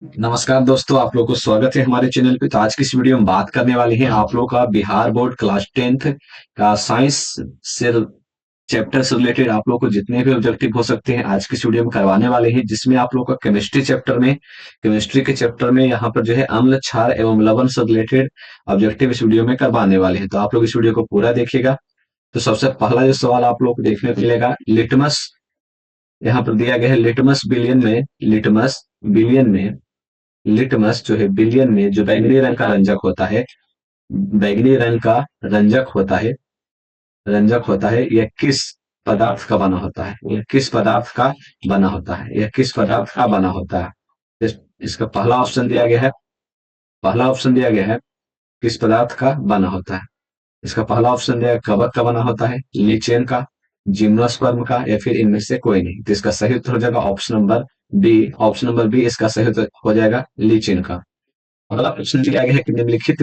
नमस्कार दोस्तों, आप लोगों को स्वागत है हमारे चैनल पे। तो आज की इस वीडियो में बात करने वाले हैं आप लोगों का बिहार बोर्ड क्लास 10th का साइंस से चैप्टर से रिलेटेड आप लोगों को जितने भी ऑब्जेक्टिव हो सकते हैं आज की इस वीडियो में करवाने वाले हैं, जिसमें आप लोगों का केमिस्ट्री के चैप्टर में यहाँ पर जो है अम्ल, क्षार एवं लवण से रिलेटेड ऑब्जेक्टिव इस वीडियो में करवाने वाले हैं। तो आप लोग इस वीडियो को पूरा देखिएगा। तो सबसे पहला जो सवाल आप लोग को देखने को मिलेगा, लिटमस। यहाँ पर दिया गया है लिटमस जो है बिलियन में जो बैंगनी रंग का रंजक होता है, बैंगनी रंग का रंजक होता है रंजक होता है, यह किस पदार्थ का बना होता है? यह किस पदार्थ का बना होता है? यह किस पदार्थ का बना होता है? इसका पहला ऑप्शन दिया गया है किस पदार्थ का बना होता है। इसका पहला ऑप्शन दिया है कवक का बना होता है, लीचेन का, जिम्नोस्पर्म का, या फिर इनमें से कोई नहीं। तो इसका सही उत्तर हो जाएगा ऑप्शन नंबर बी इसका सही उत्तर हो जाएगा लीचेन का। अगला प्रश्न दिया गया है कि निम्नलिखित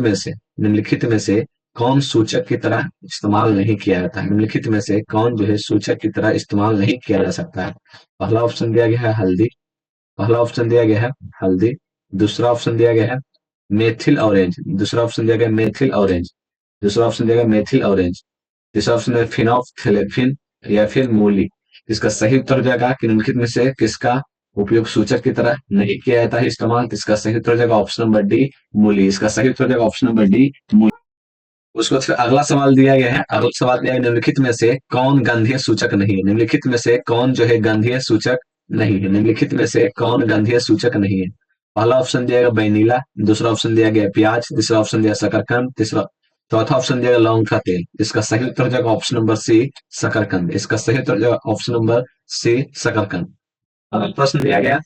में से कौन सूचक की तरह इस्तेमाल नहीं किया जाता है? निम्नलिखित में से कौन जो है सूचक की तरह इस्तेमाल नहीं किया जा सकता है? पहला ऑप्शन दिया गया है हल्दी। पहला ऑप्शन दिया गया है हल्दी। दूसरा ऑप्शन दिया गया है मेथिल ऑरेंज। दूसरा ऑप्शन दिया गया मेथिल ऑरेंज। दूसरा ऑप्शन दिया गया मेथिल ऑरेंज। तीसरा ऑप्शन है फिनॉक्सथिलेफिन या फिर मूली। इसका सही उत्तर हो जाएगा कि निम्नलिखित में से किसका उपयोग सूचक की तरह नहीं किया जाता है इस्तेमाल। इसका सही उत्तर हो जाएगा ऑप्शन नंबर डी, मूली। इसका सही उत्तर हो जाएगा ऑप्शन नंबर डी, मूली। उसके बाद फिर अगला सवाल दिया गया है। अगला सवाल दिया है निम्नलिखित में से कौन गंधीय सूचक नहीं है? निम्नलिखित में से कौन जो है गंधीय सूचक नहीं है? निम्नलिखित में से कौन गंधीय सूचक नहीं है? पहला ऑप्शन दिया गया वेनिला। दूसरा ऑप्शन दिया गया प्याज। तीसरा ऑप्शन दिया शकरकंद। तीसरा चौथा ऑप्शन दिया गया लौंग का तेल। इसका सही उत्तर हो जाएगा ऑप्शन नंबर सी, शकरकंद। इसका सही उत्तर हो जाएगा ऑप्शन नंबर सी, शकरकंद। अगला प्रश्न दिया गया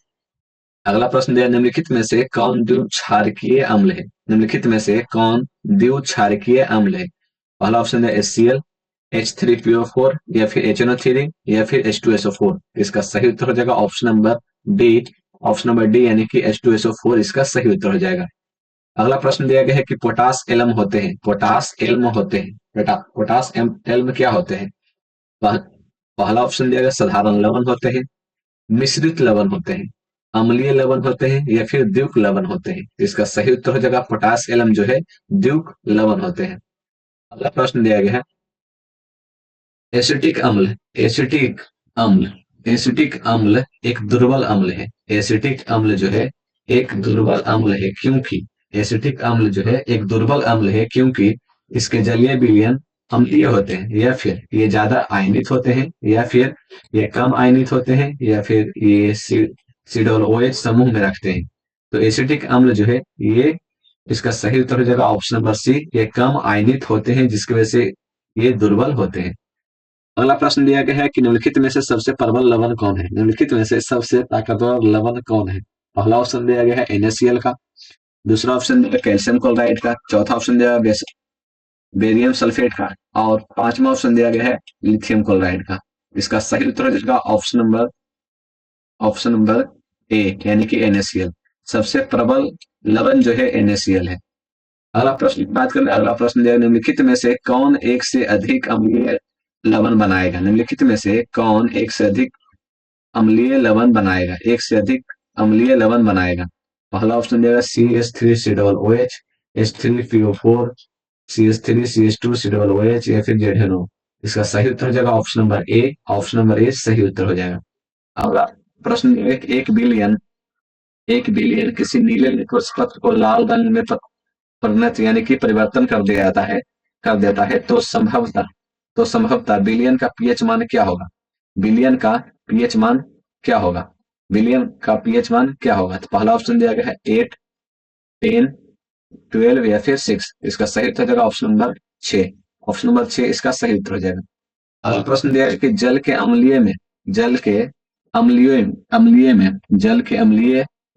अगला प्रश्न दिया निम्नलिखित में से कौन द्विक्षारकीय अम्ल है? निम्नलिखित में से कौन द्विक्षारकीय अम्ल है? पहला ऑप्शन है HCl, H3PO4, या फिर HNO3, या फिर H2SO4। इसका सही उत्तर हो जाएगा ऑप्शन नंबर डी यानी कि H2SO4 इसका सही उत्तर हो जाएगा। अगला प्रश्न दिया गया है कि पोटास एल्म होते हैं। पोटास एल्म क्या होते हैं? पहला ऑप्शन दिया गया साधारण लवण होते हैं, मिश्रित लवण होते हैं, अम्लीय लवण होते हैं, या फिर द्युक लवण होते हैं। इसका सही उत्तर हो जाएगा पोटास एल्म जो है द्युक लवण होते हैं। अगला प्रश्न दिया गया है एसिटिक अम्ल। एसिटिक अम्ल एक दुर्बल अम्ल है। एसिटिक अम्ल जो है एक दुर्बल अम्ल है क्योंकि एसिटिक अम्ल जो है एक दुर्बल अम्ल है क्योंकि इसके जलीय विलयन अम्लीय होते हैं, या फिर ये ज्यादा आयनित होते हैं, या फिर ये कम आयनित होते हैं, या फिर ये सिडोल OH समूह में रखते हैं। तो एसिटिक अम्ल जो है ये इसका सही उत्तर हो जाएगा ऑप्शन नंबर सी, ये कम आयनित होते हैं जिसकी वजह से ये दुर्बल होते हैं। अगला प्रश्न दिया गया है कि निम्नलिखित में से सबसे प्रबल लवण कौन है? निम्नलिखित में से सबसे ताकतवर लवण कौन है? पहला ऑप्शन दिया गया है NaCl का। दूसरा ऑप्शन दिया कैल्शियम क्लोराइड का। चौथा ऑप्शन दिया गया बेरियम सल्फेट का। और पांचवा ऑप्शन दिया गया है लिथियम क्लोराइड का। इसका सही उत्तर हो जाएगा ऑप्शन नंबर ए यानी कि NaCl। सबसे प्रबल लवण जो है NaCl है। अगला प्रश्न की बात करें। अगला प्रश्न दिया है, निम्नलिखित में से कौन एक से अधिक अम्लीय लवण बनाएगा? निम्नलिखित में से कौन एक से अधिक अम्लीय लवण बनाएगा? एक से अधिक अम्लीय लवण बनाएगा। पहला ऑप्शन दिया CH3 C double OH, H3PO4, CH3 CH2 C double OH, या फिर ZNO। इसका सही उत्तर हो जाएगा ऑप्शन नंबर ए सही उत्तर हो जाएगा। अगला प्रश्न एक बिलियन किसी नीले लिक्विड पत्र को लाल रंग में परिणत यानी कि परिवर्तन कर देता है तो संभवतः बिलियन का पीएच मान क्या होगा? बिलियन का पीएच मान क्या होगा? बिलियन का पीएच मान क्या होगा? तो पहला ऑप्शन दिया गया है 8, 10, 12, या फिर 6। इसका सही उत्तर हो जाएगा ऑप्शन नंबर 6 इसका सही उत्तर हो जाएगा। अगला प्रश्न दिया है कि जल के अम्लीय में जल के अम्लीय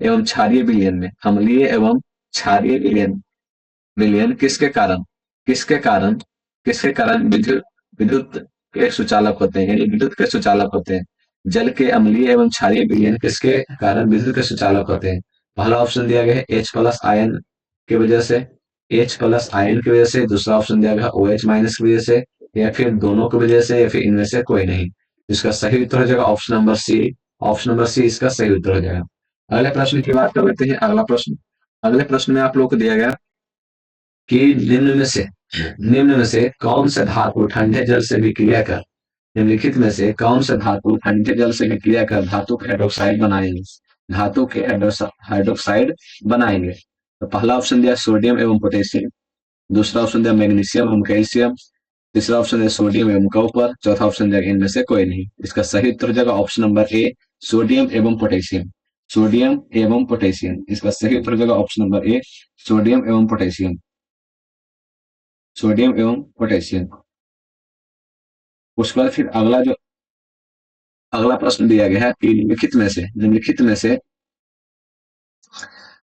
एवं क्षारीय विलयन किसके कारण विद्युत विद्युत के सुचालक होते हैं, यानी विद्युत के सुचालक होते हैं। जल के अम्लीय एवं क्षारीय विलयन किसके कारण विद्युत के सुचालक होते हैं? पहला ऑप्शन दिया गया है H+ आयन की वजह से, दूसरा ऑप्शन दिया गया OH- की वजह से, या फिर दोनों की वजह से, या फिर इनमें से कोई नहीं। इसका सही उत्तर हो जाएगा ऑप्शन नंबर सी इसका सही उत्तर हो जाएगा। अगले प्रश्न की बात कर लेते हैं। अगले प्रश्न में आप लोग को दिया गया कि निम्न में से कौन से धातु ठंडे जल से विक्रिया कर निम्नलिखित में से कौन से धातु ठंडे जल से विक्रिया कर धातु के हाइड्रोक्साइड बनाएंगे। धातु के हाइड्रोक्साइड बनाएंगे। तो पहला ऑप्शन दिया सोडियम एवं पोटेशियम, दूसरा ऑप्शन दिया मैग्नीशियम एवं कैल्शियम, तीसरा ऑप्शन है सोडियम एवं कॉपर, चौथा ऑप्शन दिया इनमें से कोई नहीं। इसका सही उत्तर हो जाएगा ऑप्शन नंबर ए, सोडियम एवं पोटेशियम। सोडियम एवं पोटेशियम, इसका सही उत्तर हो जाएगा ऑप्शन नंबर ए, सोडियम एवं पोटेशियम। सोडियम एवं पोटेशियम। उसके बाद फिर अगला प्रश्न दिया गया है कि निम्नलिखित में से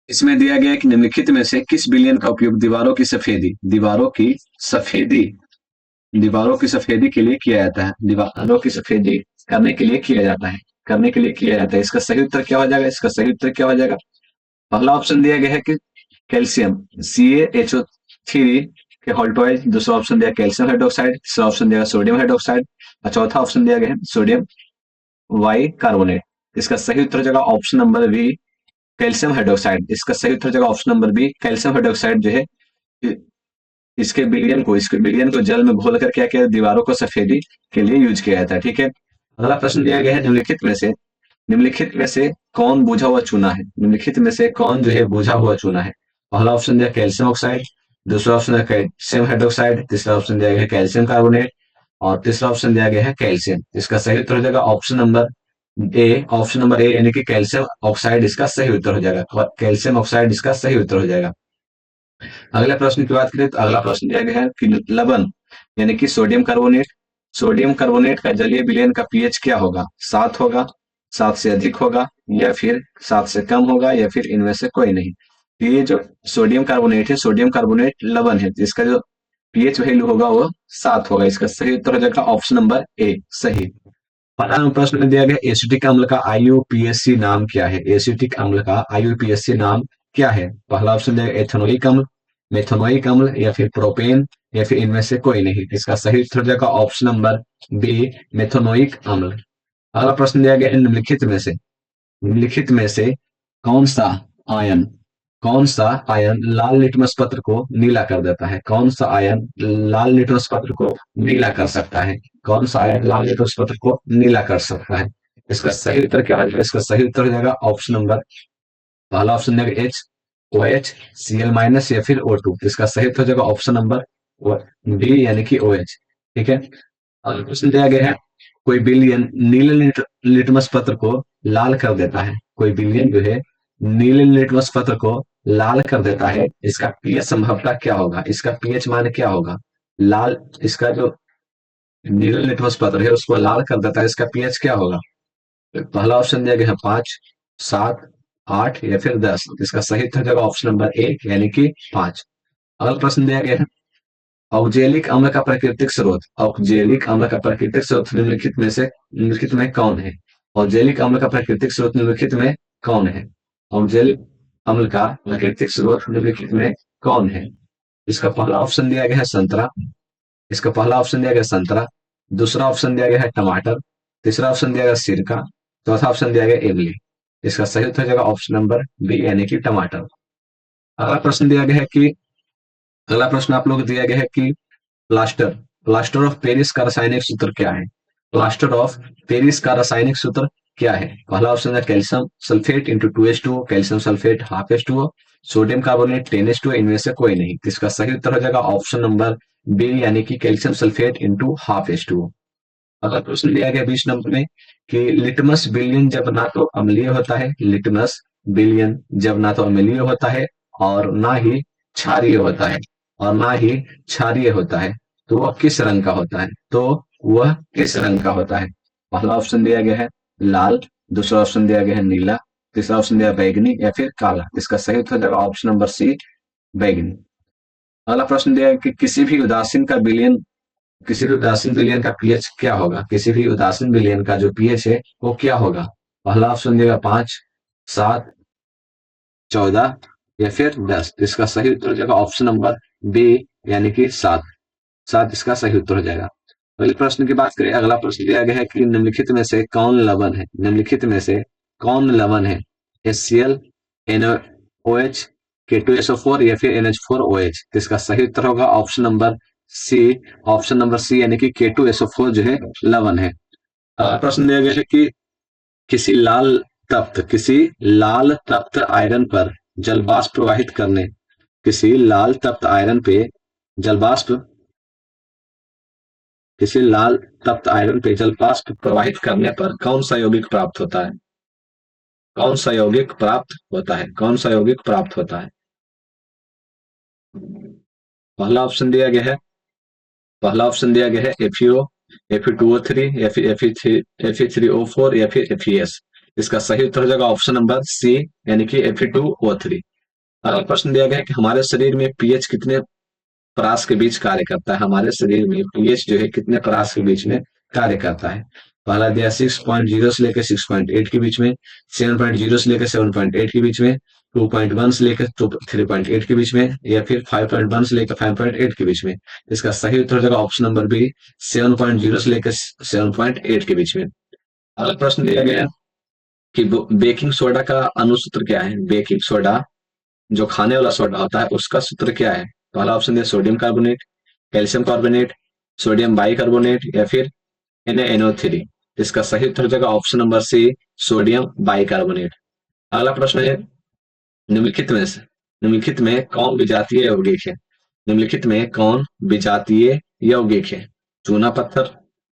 इसमें दिया गया है कि निम्नलिखित में से किस विलयन का उपयोग सफेदी दीवारों की सफेदी के लिए किया जाता है। दीवारों की सफेदी करने के लिए किया जाता है। इसका सही उत्तर क्या हो जाएगा? पहला ऑप्शन दिया गया है कि कैल्शियम CaHO3 के होल्टोइड, दूसरा ऑप्शन दिया कैल्शियम हाइड्रोक्साइड, तीसरा ऑप्शन दिया सोडियम हाइड्रोक्साइड और चौथा ऑप्शन दिया गया है सोडियम वाई कार्बोनेट। इसका सही उत्तर हो जाएगा option number B, calcium hydroxide. इसका सही उत्तर हो जाएगा option number B, calcium hydroxide जो है इसके विलयन को जल में घोल कर क्या किया दीवारों को सफेदी के लिए यूज किया जाता है। ठीक है। अगला प्रश्न दिया गया है निम्नलिखित में से कौन बुझा हुआ चूना है। निम्नलिखित में से कौन जो है बुझा हुआ चूना है। पहला ऑप्शन दिया कैल्शियम ऑक्साइड, दूसरा ऑप्शन दिया कैल्शियम हाइड्रोक्साइड, तीसरा ऑप्शन दिया गया है कैल्शियम कार्बोनेट और तीसरा ऑप्शन दिया गया है कैल्शियम। इसका सही उत्तर हो जाएगा ऑप्शन नंबर ए यानी कि कैल्शियम ऑक्साइड इसका सही उत्तर हो जाएगा। कैल्शियम ऑक्साइड इसका सही उत्तर हो जाएगा। अगले प्रश्न की बात करें तो अगला प्रश्न दिया गया है कि लवण यानी कि सोडियम कार्बोनेट का जलीय विलयन का पीएच क्या होगा? 7 होगा, 7 से अधिक होगा या फिर 7 से कम होगा या फिर इनमें से कोई नहीं। तो ये जो सोडियम कार्बोनेट लवण है जिसका जो पीएच वैल्यू होगा वो 7 होगा। इसका सही उत्तर हो जाएगा ऑप्शन नंबर ए, सही। 15वां प्रश्न में दिया गया एसिटिक अम्ल का आईयूपीएसी नाम क्या है। एसिटिक अम्ल का आईयूपीएसी नाम क्या है? पहला ऑप्शन दिया एथेनोइक अम्ल, मेथनोइक अम्ल या फिर प्रोपेन या फिर इनमें से कोई नहीं। इसका सही उत्तर हो जाएगा ऑप्शन नंबर बी, मेथनोइक अम्ल। अगला प्रश्न दिया गया निम्नलिखित में से कौन सा आयन लाल लिटमस पत्र को नीला कर देता है। कौन सा आयन लाल लिटमस पत्र को नीला कर सकता है? कौन सा आयन लाल लिटमस पत्र को नीला कर सकता है? इसका सही उत्तर क्या है? इसका सही उत्तर हो जाएगा ऑप्शन नंबर पहला ऑप्शन देगा OH, Cl- या फिर O2। इसका सही उत्तर हो जाएगा ऑप्शन नंबर बी यानी कि OH। ठीक है। अगला प्रश्न दिया गया है कोई बिलियन नीले लिटमस पत्र को लाल कर देता है। कोई बिलियन जो है नीले लिटमस पत्र को लाल कर देता है। इसका पीएच संभवतः क्या होगा? इसका पीएच मान क्या होगा? लाल इसका जो नीले लिटमस पत्र है उसको लाल कर देता है, इसका पीएच क्या होगा? पहला ऑप्शन दिया गया है 5, 7, 8 या फिर 10। इसका सही उत्तर होगा ऑप्शन नंबर ए यानी कि 5। अगला प्रश्न दिया गया है ऑक्जेलिक अम्ल का प्राकृतिक स्रोत निम्नलिखित में कौन है? ऑक्जेलिक अम्ल का प्राकृतिक स्रोत निम्नलिखित में कौन है? ऑक्जेलिक अम्ल का प्राकृतिक स्रोत निम्नलिखित में कौन है? इसका पहला ऑप्शन दिया गया है संतरा, दूसरा ऑप्शन दिया गया है टमाटर, तीसरा ऑप्शन दिया गया सिरका, चौथा ऑप्शन दिया गया इमली। इसका सही उत्तर हो जाएगा ऑप्शन नंबर बी यानी कि टमाटर। अगला प्रश्न दिया गया है कि अगला प्रश्न आप लोग को दिया गया है कि प्लास्टर प्लास्टर ऑफ पेरिस का रासायनिक सूत्र क्या है? प्लास्टर ऑफ पेरिस का रासायनिक सूत्र क्या है? पहला ऑप्शन है calcium sulphate into 2H2O, calcium sulphate half H2O, sodium carbonate 10H2O, इनमें से कोई नहीं। इसका सही उत्तर हो जाएगा ऑप्शन नंबर बी यानी कि calcium sulphate into half H2O। अगला प्रश्न दिया गया 20 नंबर में कि लिटमस बिलियन जब ना तो अम्लीय होता है, और ना ही क्षारीय होता है, तो वह किस रंग का होता है? पहला ऑप्शन दिया गया है लाल, दूसरा ऑप्शन दिया गया है नीला, तीसरा ऑप्शन दिया बैगनी या फिर काला। इसका सही उत्तर है ऑप्शन नंबर सी, बैगनी। अगला प्रश्न दिया है कि किसी भी उदासीन विलयन का पीएच क्या होगा? किसी भी उदासीन विलयन का जो पीएच है वो क्या होगा? पहला ऑप्शन देगा 5, 7, 14 या फिर 10। इसका सही उत्तर हो जाएगा ऑप्शन नंबर बी यानी कि 7। 7 इसका सही उत्तर हो जाएगा। अगले प्रश्न की बात करें, अगला प्रश्न दिया गया है कि निम्नलिखित में से कौन लवण है? HCl, NaOH, K2SO4 या फिर NH4OH। तो इसका सही उत्तर होगा option number C. Option number C यानी कि K2SO4 जो है लवण है। प्रश्न दिया गया है कि किसी लाल तप्त आयरन पर जलवाष्प प्रवाहित करने किसी लाल तप्त आयरन पे जलवाष्प किसी लाल तप्त आयरन पे जलवाष्प प्रवाहित करने पर कौन सा यौगिक प्राप्त होता है? कौन सा यौगिक प्राप्त होता है? कौन सा यौगिक प्राप्त होता है? पहला ऑप्शन दिया गया है पहला ऑप्शन दिया गया है FeO, Fe2O3 या फिर Fe3O4 या फिर FeS। इसका सही उत्तर हो जाएगा ऑप्शन नंबर सी यानी कि Fe2O3। अगला प्रश्न दिया गया है कि हमारे शरीर में पीएच कितने परास के बीच कार्य करता है? हमारे शरीर में पीएच जो है कितने परास के बीच में कार्य करता है? पहला दिया 6.0 से लेकर 6.8 के बीच में, 7.0 से लेकर 7.8 के बीच में, 2.1 से लेकर 3.8 के बीच में, या फिर 5.1 से लेकर 5.8 के बीच में। इसका सही उत्तर हो जाएगा ऑप्शन नंबर बी, 7.0 से लेकर 7.8 के बीच में। अगला प्रश्न दिया गया कि बेकिंग सोडा का अनुसूत्र क्या है? बेकिंग सोडा जो खाने वाला सोडा होता है उसका सूत्र क्या है? पहला ऑप्शन है sodium carbonate, calcium carbonate, sodium bicarbonate या फिर NaNO3। इसका सही उत्तर हो जाएगा option number C, sodium bicarbonate. अगला प्रश्न है निम्नलिखित में से निम्नलिखित में कौन विजातीय यौगिक है? निम्नलिखित में कौन विजातीय यौगिक है? चूना पत्थर,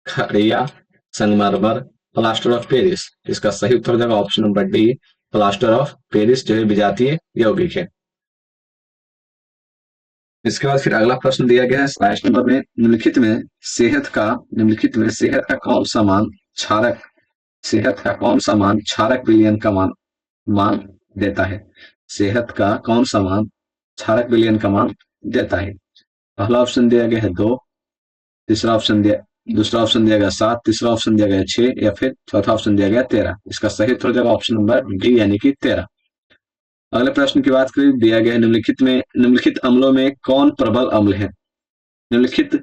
खड़िया, संगमरमर, प्लास्टर ऑफ पेरिस। इसका सही उत्तर हो जाएगा option number D, plaster of Paris जो है विजातीय यौगिक है। इसके बाद फिर अगला प्रश्न दिया गया है 22 नंबर में, निम्नलिखित में सेहत का कौन सा मान क्षारक सेहत का कौन सा मान क्षारक विलयन का मान देता है? सेहत का कौन सा मान क्षारक विलयन का मान देता है? पहला ऑप्शन दिया गया है 2, दूसरा ऑप्शन दिया गया 7, तीसरा ऑप्शन दिया गया 6 या फिर चौथा ऑप्शन दिया गया 13। इसका सही उत्तर हो जाएगा ऑप्शन नंबर डी यानी कि 13। अगले प्रश्न की बात करें, दिया गया है निम्नलिखित अम्लों में कौन प्रबल अम्ल है? निम्नलिखित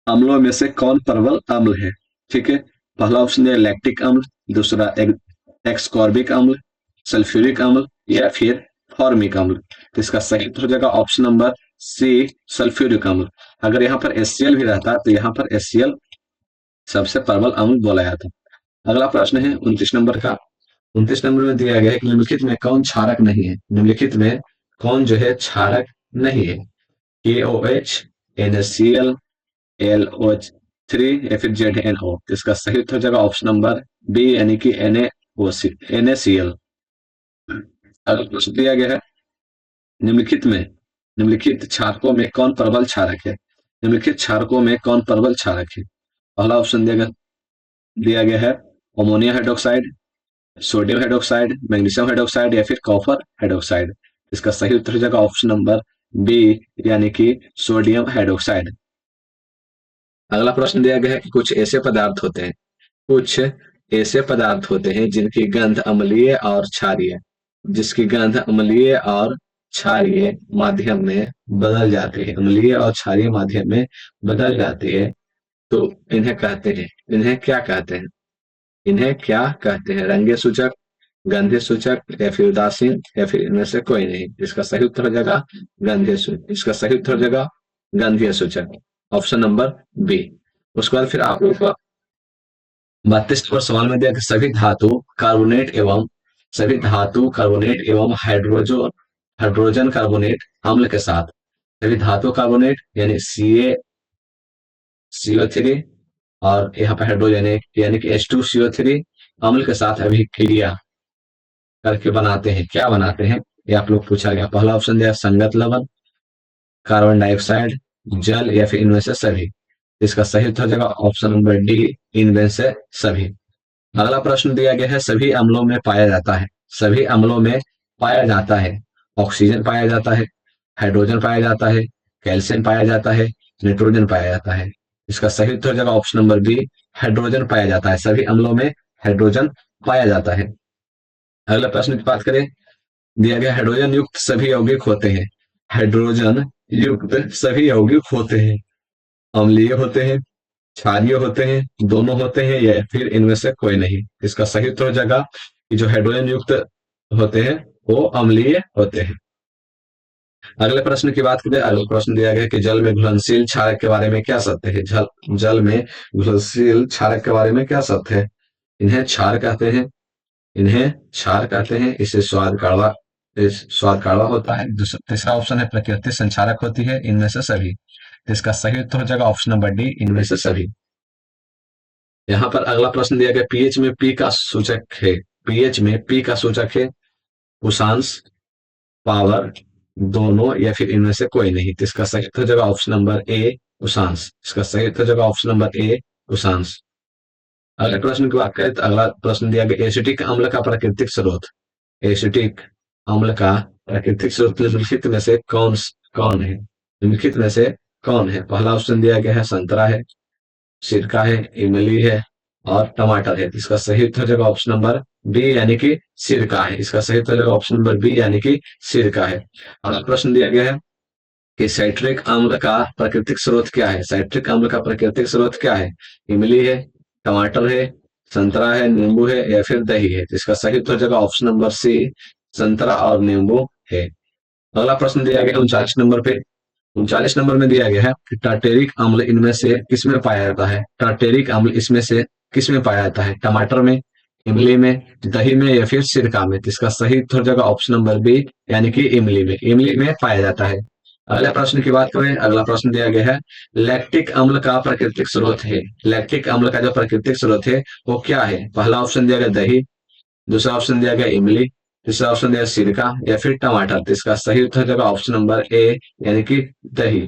अम्लों में से कौन प्रबल अम्ल है? ठीक है, पहला ऑप्शन है लैक्टिक अम्ल, दूसरा एक्सकॉर्बिक अम्ल, सल्फ्यूरिक अम्ल या फिर फॉर्मिक अम्ल। तो इसका सही उत्तर हो जाएगा ऑप्शन नंबर सी, सल्फ्यूरिक अम्ल। अगर यहाँ पर HCl भी रहता तो यहाँ पर HCl सबसे प्रबल अम्ल बोला जाता। अगला प्रश्न है 29 नंबर का। 29 नंबर में दिया गया है कि निम्नलिखित में कौन क्षारक नहीं है? निम्नलिखित में कौन जो है क्षारक नहीं है? KOH, NaCl, LOH3 या फिर ZNO। इसका सही उत्तर हो जाएगा ऑप्शन नंबर बी यानी कि NaCl। अगला प्रश्न दिया गया है निम्नलिखित में निम्नलिखित क्षारकों में कौन प्रबल क्षारक है? निम्नलिखित क्षारकों में कौन प्रबल क्षारक है? पहला ऑप्शन दिया गया है ammonia hydroxide, sodium hydroxide, magnesium hydroxide या फिर कॉपर हाइड्रोक्साइड। इसका सही उत्तर हो जाएगा ऑप्शन नंबर बी यानी कि सोडियम हाइड्रोक्साइड। अगला प्रश्न दिया गया है कि कुछ ऐसे पदार्थ होते हैं जिनकी गंध अम्लीय और क्षारीय जिसकी गंध अम्लीय और क्षारीय माध्यम में बदल जाती है। अम्लीय और क्षारीय माध्यम में बदल जाती है, तो इन्हें क्या कहते हैं? इन्हें क्या कहते हैं? रंगीय सूचक, गंधीय सूचक या फिर उदासीन या फिर इनमें से कोई नहीं। इसका सही उत्तर हो जाएगा गंधीय सूचक, ऑप्शन नंबर बी। उसके बाद फिर आप लोग को 32 नंबर सवाल में दिया कि सभी धातु कार्बोनेट एवं हाइड्रोजन कार्बोनेट अम्ल के साथ सभी धातु कार्बोनेट यानी CO3 और यहाँ पे हाइड्रोजन यानी कि H2CO3 अम्ल के साथ अभिक्रिया करके बनाते हैं। क्या बनाते हैं ये आप लोग पूछा गया। पहला ऑप्शन दिया संगत लवण, कार्बन डाइऑक्साइड, जल या फिर इनमें से सभी। इसका सही उत्तर हो जाएगा ऑप्शन नंबर डी, इनमें से सभी। अगला प्रश्न दिया गया है सभी अम्लों में पाया जाता है ऑक्सीजन पाया जाता है, हाइड्रोजन पाया जाता है, कैल्शियम पाया जाता है, नाइट्रोजन पाया जाता है। इसका सही उत्तर हो जाएगा ऑप्शन नंबर बी, हाइड्रोजन पाया जाता है। सभी अम्लों में हाइड्रोजन पाया जाता है। अगला प्रश्न की बात करें, दिया गया हाइड्रोजन युक्त सभी यौगिक होते हैं। हाइड्रोजन युक्त सभी यौगिक होते हैं, अम्लीय होते हैं, क्षारीय होते हैं, दोनों होते हैं या फिर इनमें से कोई नहीं। इसका सही उत्तर हो जाएगा कि जो हाइड्रोजन युक्त होते हैं वो अम्लीय होते हैं। अगले प्रश्न की बात करें। अगला प्रश्न दिया गया है कि जल में घुलनशील क्षारक के बारे में क्या सत्य है। जल में घुलनशील क्षारक के बारे में क्या सत्य है। इन्हें क्षार कहते हैं। इन्हें क्षार कहते हैं। इसे स्वाद कड़वा होता है। तीसरा ऑप्शन है प्रकृति संक्षारक होती है, इनमें से सभी। तो इसका सही उत्तर हो जाएगा ऑप्शन नंबर डी, इनमें से सभी। यहाँ पर अगला प्रश्न दिया गया पीएच में पी का सूचक है। पीएच में पी का सूचक है उषांश, पावर, दोनों या फिर इनमें से कोई नहीं। तो इसका सही उत्तर हो जाएगा ऑप्शन नंबर ए, उषांश। इसका सही उत्तर हो जाएगा ऑप्शन नंबर ए, उषांश। अगले प्रश्न की बात करें तो अगला प्रश्न दिया गया एसिटिक अम्ल का प्राकृतिक स्रोत। एसिटिक अम्ल का प्राकृतिक स्रोत निम्नलिखित में से कौन है। निम्नलिखित में से कौन है। पहला ऑप्शन दिया गया है संतरा है, सिरका है, इमली है और टमाटर है। इसका सही उत्तर हो जाएगा ऑप्शन नंबर बी यानी कि सिरका है। इसका सही उत्तर हो जाएगा ऑप्शन नंबर बी यानी कि सिरका है। अगला प्रश्न दिया गया है कि साइट्रिक अम्ल का प्राकृतिक स्रोत क्या है। साइट्रिक अम्ल का प्राकृतिक स्रोत क्या है। इमली है, टमाटर है, संतरा है, नींबू है या फिर दही है। तो इसका सही उत्तर हो जाएगा ऑप्शन नंबर सी, संतरा और नींबू है। अगला प्रश्न दिया गया 39 नंबर पे। 39 नंबर में दिया गया है कि टार्टेरिक अम्ल इनमें से किसमें पाया जाता है। टार्टेरिक अम्ल इसमें से किसमें पाया जाता है। टमाटर में, इमली में, दही में या फिर सिरका में। तो इसका सही उत्तर हो जाएगा ऑप्शन नंबर बी यानी कि इमली में। इमली में पाया जाता है। अगले प्रश्न की बात करें। अगला प्रश्न दिया गया है लैक्टिक अम्ल का प्राकृतिक स्रोत है। लैक्टिक अम्ल का जो प्राकृतिक स्रोत है वो क्या है। पहला ऑप्शन दिया गया दही, दूसरा ऑप्शन दिया गया इमली, तीसरा ऑप्शन दिया सिरका या फिर टमाटर। तो इसका सही उत्तर हो जाएगा ऑप्शन नंबर ए यानी कि दही।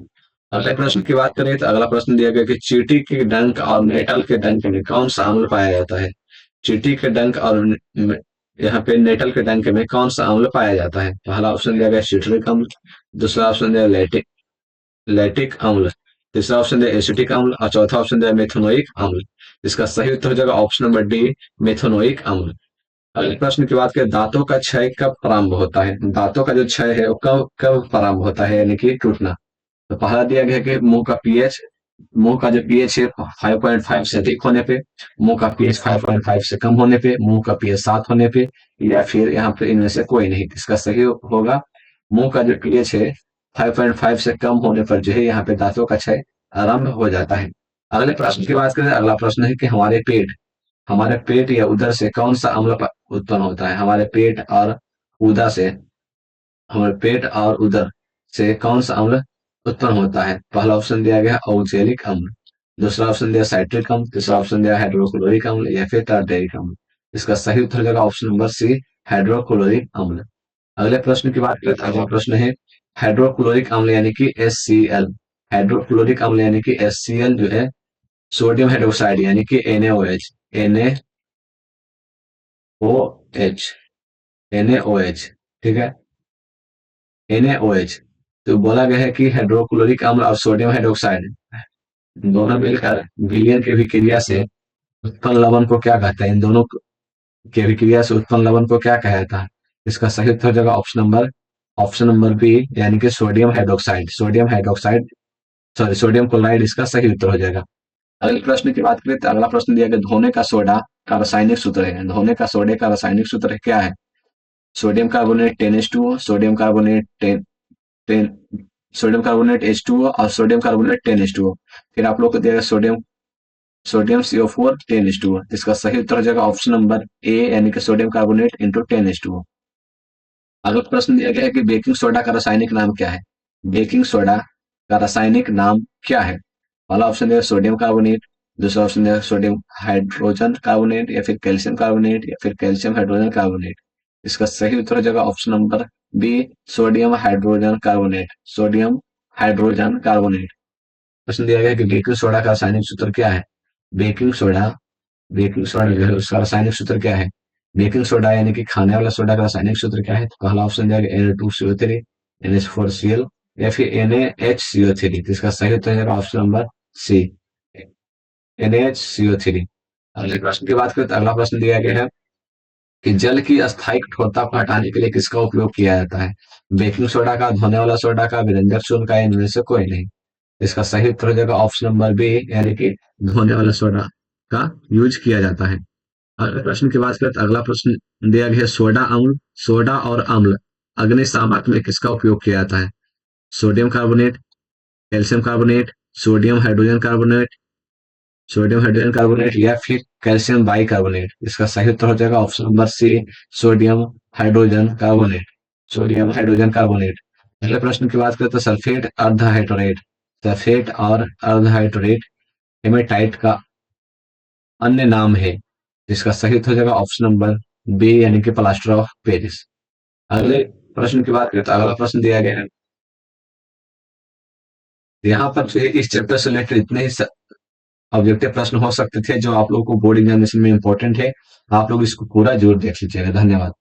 अगले प्रश्न की बात करें तो अगला प्रश्न दिया गया कि चींटी के डंक और नेटल के डंक में कौन सा अम्ल पाया जाता है। चींटी के डंक और यहाँ पे नेटल के डंक में कौन सा अम्ल पाया जाता है। पहला ऑप्शन दिया गया सिट्रिक अम्ल, दूसरा ऑप्शन दिया लैटिक लैटिक अम्ल, तीसरा ऑप्शन दिया एसिटिक अम्ल और चौथा ऑप्शन दिया मेथनोइक अम्ल। इसका सही उत्तर हो जाएगा ऑप्शन नंबर डी, मेथनोइक अम्ल। अगले प्रश्न की बात करें दांतों का क्षय कब प्रारंभ होता है। दांतों का जो क्षय है वो कब कब प्रारंभ होता है यानी कि टूटना। तो पहला दिया गया है कि मुंह का जो पीएच है 5.5 से अधिक होने पे, मुंह का पीएच 5.5 से कम होने पे, मुंह का पीएच 7 होने पे या फिर यहाँ पे इनमें से कोई नहीं। इसका सही होगा मुंह का जो पीएच है 5.5 से कम होने पर जो है यहाँ पे दांतों का क्षय आरंभ हो जाता है। अगले प्रश्न की बात करें। अगला प्रश्न है कि हमारे पेट या उदर से कौन सा अम्ल उत्पन्न होता है। हमारे पेट और उदर से कौन सा अम्ल उत्पन्न होता है। पहला ऑप्शन दिया गया ऑक्जेलिक अम्ल, दूसरा ऑप्शन दिया साइट्रिक अम्ल, तीसरा ऑप्शन दिया हाइड्रोक्लोरिक अम्ल या फिर टार्टेरिक अम्ल। इसका सही उत्तर हो जाएगा ऑप्शन नंबर सी, हाइड्रोक्लोरिक अम्ल। अगले प्रश्न की बात करें तो अगला प्रश्न है हाइड्रोक्लोरिक अम्ल यानी कि HCl। हाइड्रोक्लोरिक अम्ल यानी कि HCl जो है सोडियम हाइड्रोक्साइड यानी कि NaOH, NaOH, NaOH, ठीक है, NaOH। तो बोला गया है कि हाइड्रोक्लोरिक अम्ल और सोडियम हाइड्रोक्साइड दोनों मिलकर विलयन की अभिक्रिया से उत्पन्न लवण को क्या कहते हैं। इन दोनों की अभिक्रिया से उत्पन्न लवण को क्या कहा जाता है। इसका सही उत्तर हो जाएगा ऑप्शन नंबर बी यानी कि sodium hydroxide, sorry sodium chloride इसका सही उत्तर हो जाएगा। अगले प्रश्न की बात करें तो अगला प्रश्न दिया गया धोने का सोडा का रासायनिक सूत्र है। धोने का सोडे का रासायनिक सूत्र क्या है। Sodium carbonate 10H2O, ten sodium carbonate H2O और सोडियम कार्बोनेट 10H2O। फिर आप लोग को दिया गया सोडियम सोडियम CO4 10H2O। इसका सही उत्तर हो जाएगा ऑप्शन नंबर ए यानी कि सोडियम कार्बोनेट इंटू 10H2O। अगला प्रश्न दिया गया है कि बेकिंग सोडा का रासायनिक नाम क्या है। बेकिंग सोडा का रासायनिक नाम क्या है। पहला ऑप्शन दिया सोडियम कार्बोनेट, दूसरा ऑप्शन दिया सोडियम हाइड्रोजन कार्बोनेट या फिर कैल्शियम कार्बोनेट या फिर कैल्शियम हाइड्रोजन कार्बोनेट। इसका सही उत्तर हो जाएगा option number B, sodium hydrogen carbonate. Sodium hydrogen carbonate. प्रश्न दिया गया है कि बेकिंग सोडा का रासायनिक सूत्र क्या है। बेकिंग सोडा बेकिंग सोडा जो है उसका रासायनिक सूत्र क्या है। बेकिंग सोडा यानी कि खाने वाला सोडा का रासायनिक सूत्र क्या है। तो पहला ऑप्शन दिया गया Na2CO3, NH4Cl या फिर NaHCO3। तो इसका सही उत्तर है ऑप्शन नंबर सी, NaHCO3। अगले प्रश्न की बात करें तो अगला प्रश्न दिया गया है कि जल की अस्थायी कठोरता को हटाने के लिए किसका उपयोग किया जाता है। बेकिंग सोडा का, धोने वाला सोडा का, विरेंजक चूर्ण का, इनमें से कोई नहीं। इसका सही उत्तर हो जाएगा ऑप्शन नंबर बी यानी कि धोने वाला सोडा का यूज किया जाता है। अगले प्रश्न की बात करें तो अगला प्रश्न दिया गया है सोडा अम्ल, सोडा और अम्ल अग्निशामक में किसका उपयोग किया जाता है? Sodium carbonate, calcium carbonate, sodium hydrogen carbonate, sodium hydrogen carbonate या फिर कैल्शियम बाइकार्बोनेट। इसका सही उत्तर हो जाएगा option number C, sodium hydrogen carbonate. Sodium hydrogen carbonate. अगले प्रश्न की बात करें तो सल्फेट अर्धहाइड्रोरेट, सल्फेट और अर्धहाइड्रोरेट हेमेटाइट का अन्य नाम है, जिसका सही उत्तर हो जाएगा ऑप्शन नंबर बी यानी कि प्लास्टर ऑफ पेरिस। अगले प्रश्न की बात करें तो अगला प्रश्न दिया गया है, यहाँ पर जो है इस चैप्टर से रिलेटेड इतने ही ऑब्जेक्टिव प्रश्न हो सकते थे जो आप लोगों को बोर्ड एग्जामिनेशन में इंपॉर्टेंट है। आप लोग इसको पूरा जरूर देख लीजिएगा। धन्यवाद।